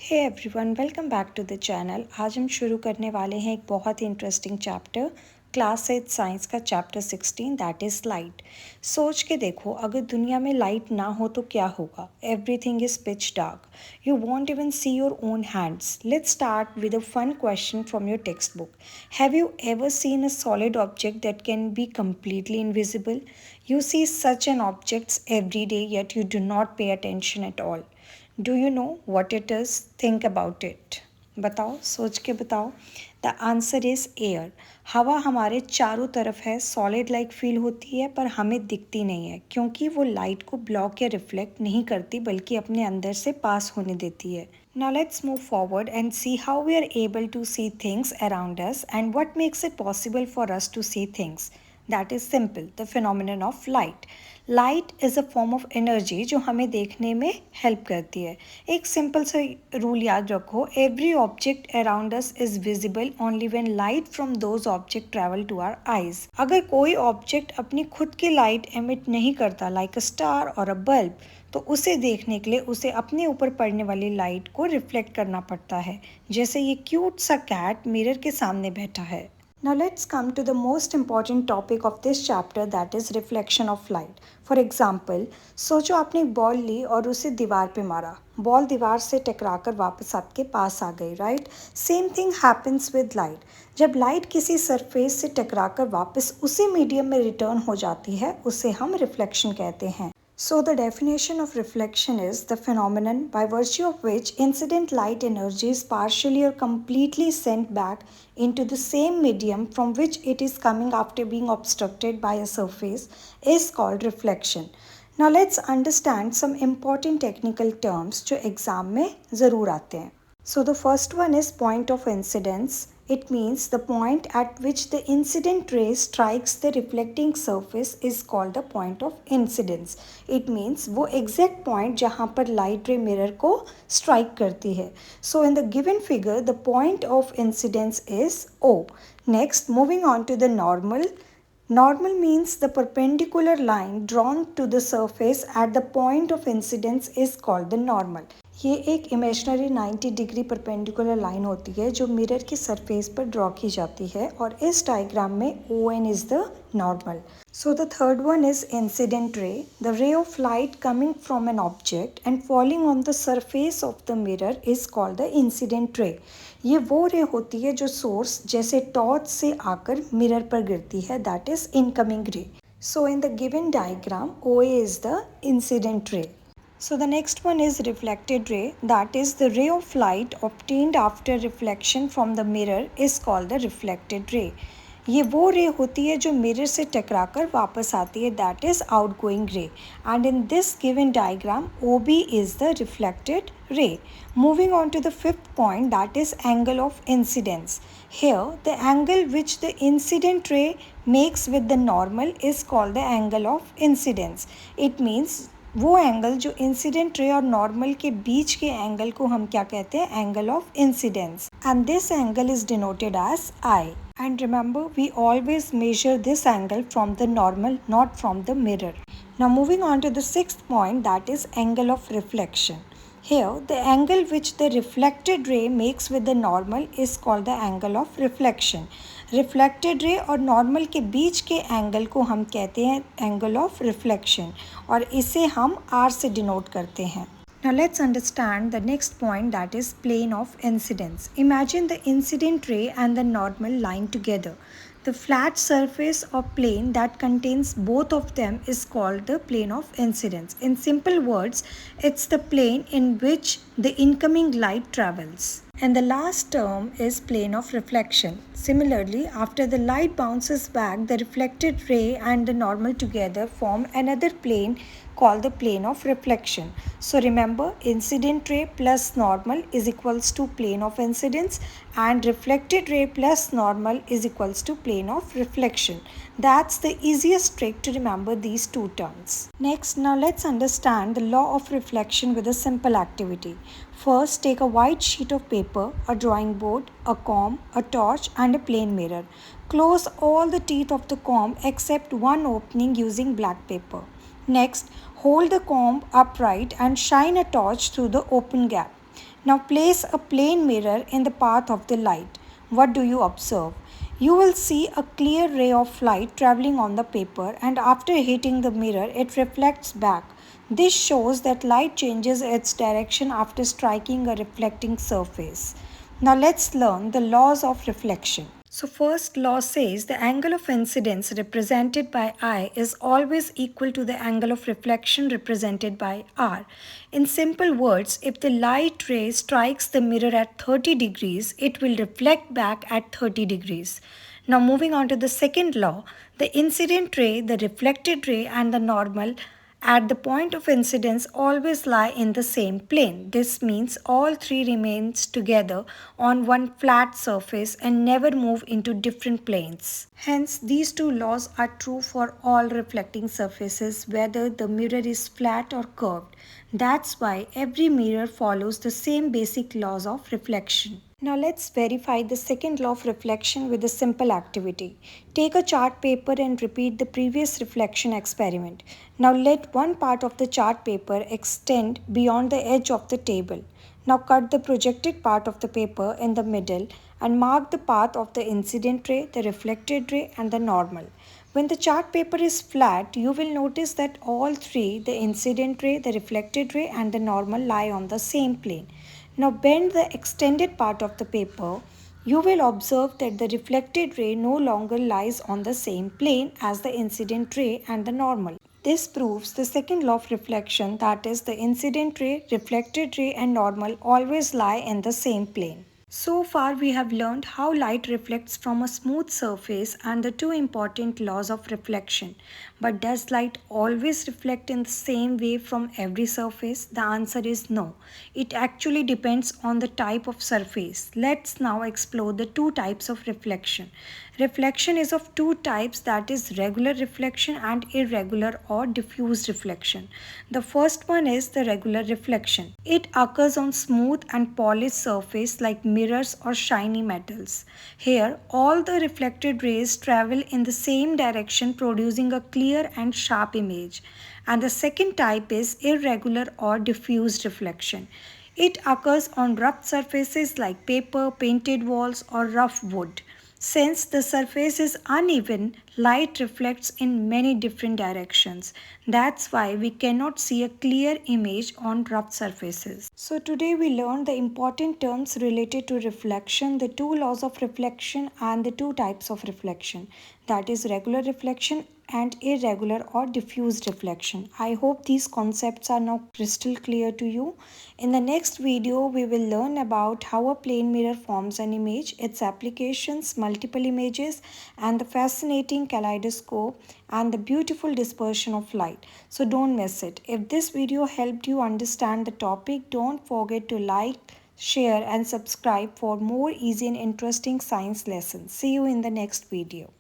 Hey everyone, welcome back to the channel. आज हम शुरू करने वाले हैं एक बहुत ही इंटरेस्टिंग चैप्टर, क्लास 8 साइंस का चैप्टर 16, दैट इज़ लाइट। सोच के देखो, अगर दुनिया में लाइट ना हो तो क्या होगा? Everything is pitch dark, you won't even see your own hands. Let's start with a fun question from your textbook. Have you ever seen a solid object that can be completely invisible? You see such an objects every day, yet you do not pay attention at all. Do you know what it is? Think about it. बताओ, सोच के बताओ। The answer is air. हवा हमारे चारों तरफ है, solid like feel होती है पर हमें दिखती नहीं है क्योंकि वो लाइट को ब्लॉक या रिफ्लेक्ट नहीं करती बल्कि अपने अंदर से पास होने देती है। Now let's move forward and see how we are able to see things around us and what makes it possible for us to see things. That is simple, the phenomenon of light. Light is a form of energy जो हमें देखने में help करती है। एक simple सा rule याद रखो, every object around us is visible only when light from those object travel to our eyes. अगर कोई ऑब्जेक्ट अपनी खुद की लाइट एमिट नहीं करता, लाइक अ स्टार और अ बल्ब, तो उसे देखने के लिए उसे अपने ऊपर पड़ने वाली लाइट को रिफ्लेक्ट करना पड़ता है। जैसे ये क्यूट सा कैट मिरर के सामने बैठा है। Now let's come to the most important topic of this chapter, that is reflection of light. For example, सोचो आपने एक बॉल ली और उसे दीवार पे मारा। बॉल दीवार से टकराकर वापस आपके पास आ गई, right? Same thing happens with light. जब लाइट किसी सरफेस से टकराकर वापस उसी मीडियम में रिटर्न हो जाती है, उसे हम रिफ्लेक्शन कहते हैं। So the definition of reflection is the phenomenon by virtue of which incident light energy is partially or completely sent back into the same medium from which it is coming after being obstructed by a surface is called reflection. Now let's understand some important technical terms जो exam में ज़रूर आते हैं. So the first one is point of incidence. It means the point at which the incident ray strikes the reflecting surface is called the point of incidence. It means वो exact point जहाँ पर light ray mirror को strike करती है. So in the given figure, the point of incidence is O. Next, moving on to the normal. Normal means the perpendicular line drawn to the surface at the point of incidence is called the normal. ये एक imaginary 90 degree perpendicular line होती है जो mirror की surface पर draw की जाती है और इस डायग्राम में ON is the normal. So the third one is incident ray, the ray of light coming from an object and falling on the surface of the mirror is called the incident ray. ये वो रे होती है जो source जैसे torch से आकर mirror पर गिरती है, दैट इज इनकमिंग रे. So in the given diagram, OA is the incident ray. So the next one is reflected ray, that is the ray of light obtained after reflection from the mirror is called the reflected ray. ये वो रे होती है जो mirror से टकराकर वापस आती है, दैट इज आउटगोइंग रे. And in this given diagram OB is the reflected ray. Moving on to the fifth point, that is angle of incidence. Here the angle which the incident ray makes with the normal is called the angle of incidence. It means वो angle जो incident ray और normal के बीच के angle को हम क्या कहते हैं? Angle of incidence. And this angle is denoted as I. And remember, we always measure this angle from the normal, not from the mirror. Now moving on to the sixth point, that is angle of reflection. Here, the angle which the reflected ray makes with the normal is called the angle of reflection. Reflected ray और normal के बीच के angle को हम कहते हैं angle of reflection और इसे हम R से डिनोट करते हैं. Now let's understand the next point, that is plane of incidence. Imagine the incident ray and the normal lying together. The flat surface or plane that contains both of them is called the plane of incidence. In simple words, it's the plane in which the incoming light travels. And the last term is plane of reflection. Similarly, after the light bounces back, the reflected ray and the normal together form another plane called the plane of reflection. So remember, incident ray plus normal is equals to plane of incidence and reflected ray plus normal is equals to plane of reflection. That's the easiest trick to remember these two terms. Next, now let's understand the law of reflection with a simple activity. First, take a white sheet of paper, a drawing board, a comb, a torch and a plain mirror. Close all the teeth of the comb except one opening using black paper. Next, hold the comb upright and shine a torch through the open gap. Now place a plane mirror in the path of the light. What do you observe? You will see a clear ray of light traveling on the paper, and after hitting the mirror, it reflects back. This shows that light changes its direction after striking a reflecting surface. Now let's learn the laws of reflection. So first law says the angle of incidence represented by I is always equal to the angle of reflection represented by R. In simple words, if the light ray strikes the mirror at 30 degrees, it will reflect back at 30 degrees. Now moving on to the second law, the incident ray, the reflected ray and the normal at the point of incidence always lie in the same plane. This means all three remains together on one flat surface and never move into different planes. Hence, these two laws are true for all reflecting surfaces whether the mirror is flat or curved. That's why every mirror follows the same basic laws of reflection. Now let's verify the second law of reflection with a simple activity. Take a chart paper and repeat the previous reflection experiment. Now let one part of the chart paper extend beyond the edge of the table. Now cut the projected part of the paper in the middle and mark the path of the incident ray, the reflected ray and the normal. When the chart paper is flat, you will notice that all three, the incident ray, the reflected ray and the normal lie on the same plane. Now bend the extended part of the paper. You will observe that the reflected ray no longer lies on the same plane as the incident ray and the normal. This proves the second law of reflection, that is, the incident ray, reflected ray and normal always lie in the same plane. So far we have learned how light reflects from a smooth surface and the two important laws of reflection. But does light always reflect in the same way from every surface? The answer is no. It actually depends on the type of surface. Let's now explore the two types of reflection. Reflection is of two types, that is regular reflection and irregular or diffused reflection. The first one is the regular reflection. It occurs on smooth and polished surface like mirrors or shiny metals. Here, all the reflected rays travel in the same direction, producing a clear and sharp image. And the second type is irregular or diffused reflection. It occurs on rough surfaces like paper, painted walls, or rough wood. Since the surface is uneven, light reflects in many different directions. That's why we cannot see a clear image on rough surfaces. So today we learned the important terms related to reflection, the two laws of reflection and the two types of reflection. That is regular reflection and irregular or diffused reflection. I hope these concepts are now crystal clear to you. In the next video, we will learn about how a plane mirror forms an image, its applications, multiple images, and the fascinating kaleidoscope and the beautiful dispersion of light. So don't miss it. If this video helped you understand the topic, don't forget to like, share, and subscribe for more easy and interesting science lessons. See you in the next video.